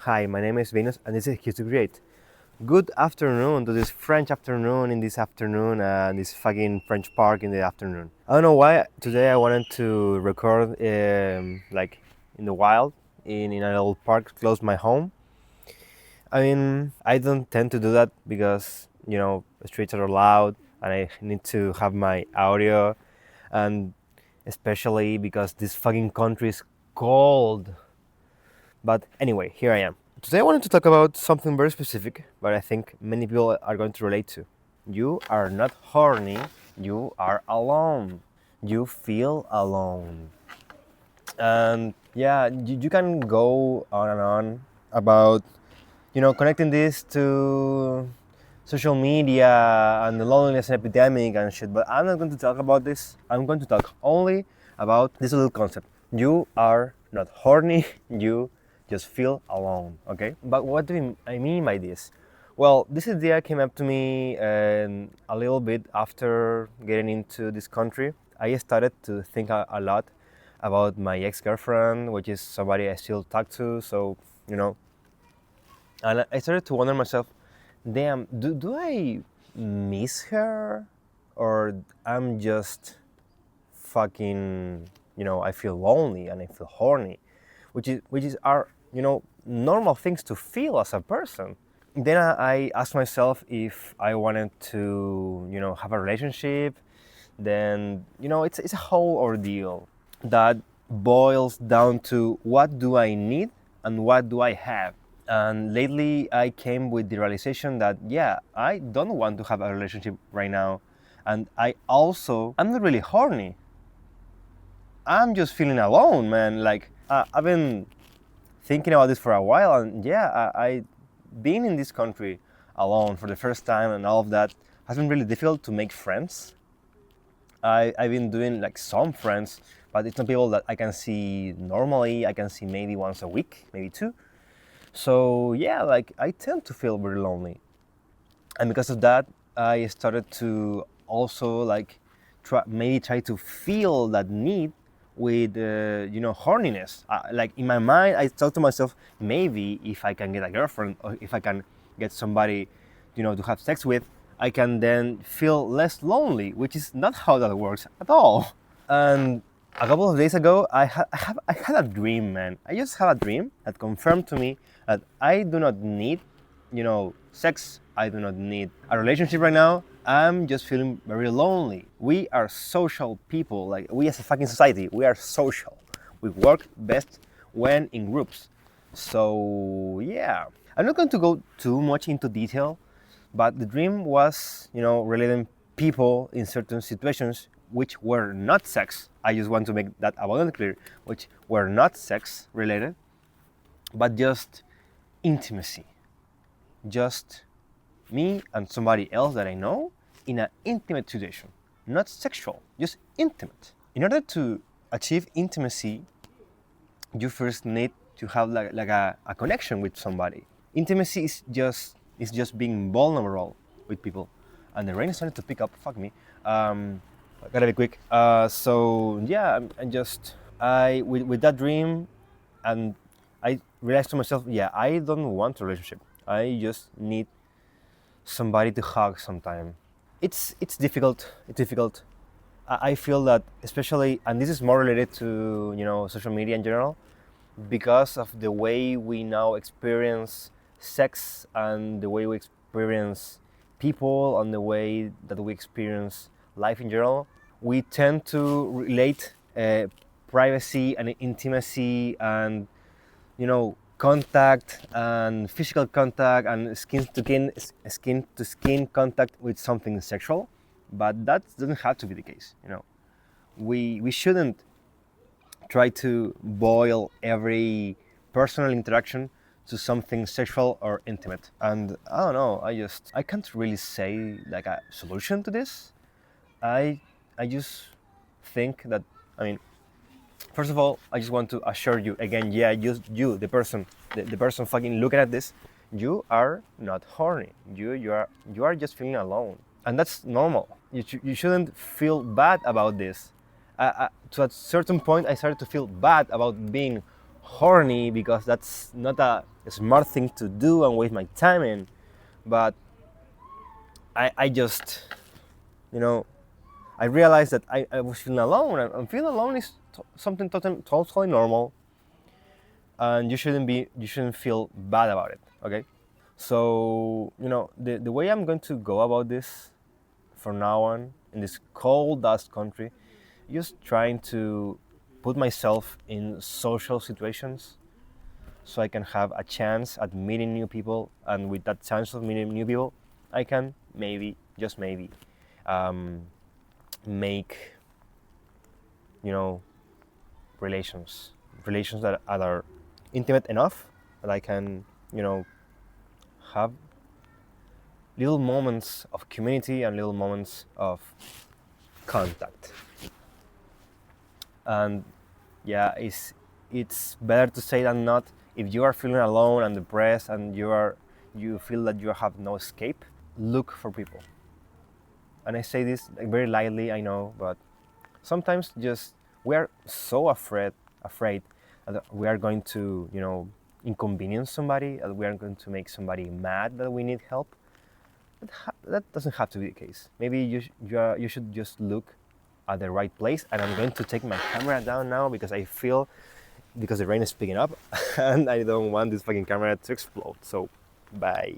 Hi, my name is Venus and this is Here to Create. Good afternoon to this French afternoon in this afternoon and this fucking French park in the afternoon. I don't know why today I wanted to record like in the wild in a little park close to my home. I mean, I don't tend to do that because, the streets are loud and I need to have my audio, and especially because this fucking country is cold. But anyway, here I am. Today I wanted to talk about something very specific, but I think many people are going to relate to. You are not horny, you are alone. You feel alone. And yeah, you can go on and on about, connecting this to social media and the loneliness epidemic and shit, but I'm not going to talk about this. I'm going to talk only about this little concept. You are not horny, you just feel alone, okay? But what do I mean by this? Well, this idea came up to me a little bit after getting into this country. I started to think a lot about my ex-girlfriend, which is somebody I still talk to, so, and I started to wonder myself, damn, do I miss her? Or I'm just fucking, I feel lonely and I feel horny, which is our, normal things to feel as a person. Then I asked myself if I wanted to, have a relationship. Then, it's a whole ordeal that boils down to what do I need and what do I have. And lately I came with the realization that, yeah, I don't want to have a relationship right now. And I'm not really horny. I'm just feeling alone, man. Like, I've been thinking about this for a while, and yeah, I being in this country alone for the first time and all of that has been really difficult to make friends. I've been doing like some friends, but it's not people that I can see normally. I can see maybe once a week, maybe two. So yeah, like I tend to feel very lonely, and because of that, I started to also like try to feel that need with horniness. Like in my mind, I thought to myself, maybe if I can get a girlfriend or if I can get somebody, to have sex with, I can then feel less lonely, which is not how that works at all. And a couple of days ago, I had a dream, man. I just had a dream that confirmed to me that I do not need, sex. I do not need a relationship right now. I'm just feeling very lonely. We are social people. Like, we as a fucking society, we are social. We work best when in groups. So yeah, I'm not going to go too much into detail, but the dream was, relating people in certain situations which were not sex. I just want to make that abundantly clear, which were not sex related, but just intimacy. Just me and somebody else that I know in an intimate situation. Not sexual, just intimate. In order to achieve intimacy, you first need to have like a connection with somebody. Intimacy is just being vulnerable with people. And the rain is starting to pick up. Fuck me. I gotta be quick. So yeah, I with that dream, and I realized to myself, yeah, I don't want a relationship. I just need somebody to hug sometime. It's difficult. It's difficult. I feel that, especially, and this is more related to social media in general, because of the way we now experience sex and the way we experience people and the way that we experience life in general, we tend to relate privacy and intimacy and contact and physical contact and skin to skin contact with something sexual, but that doesn't have to be the case. We shouldn't try to boil every personal interaction to something sexual or intimate. And I don't know, I can't really say like a solution to this. I just think that, I mean, first of all, I just want to assure you again, yeah, you the person, the person fucking looking at this, you are not horny. You are just feeling alone, and that's normal. You shouldn't feel bad about this. To a certain point, I started to feel bad about being horny because that's not a smart thing to do and waste my time in. But I just, you know, I realized that I was feeling alone, and feeling alone is something totally normal, and you shouldn't feel bad about it. Okay, so the way I'm going to go about this from now on in this cold dust country, just trying to put myself in social situations so I can have a chance at meeting new people, and with that chance of meeting new people, I can maybe, just maybe, um, make relations, that are intimate enough that I can have little moments of community and little moments of contact. And yeah, it's better to say than not. If you are feeling alone and depressed and you feel that you have no escape, look for people. And I say this very lightly, I know, but sometimes just we are so afraid that we are going to inconvenience somebody, that we are going to make somebody mad that we need help. That doesn't have to be the case. Maybe you should just look at the right place. And I'm going to take my camera down now because the rain is picking up and I don't want this fucking camera to explode. So bye.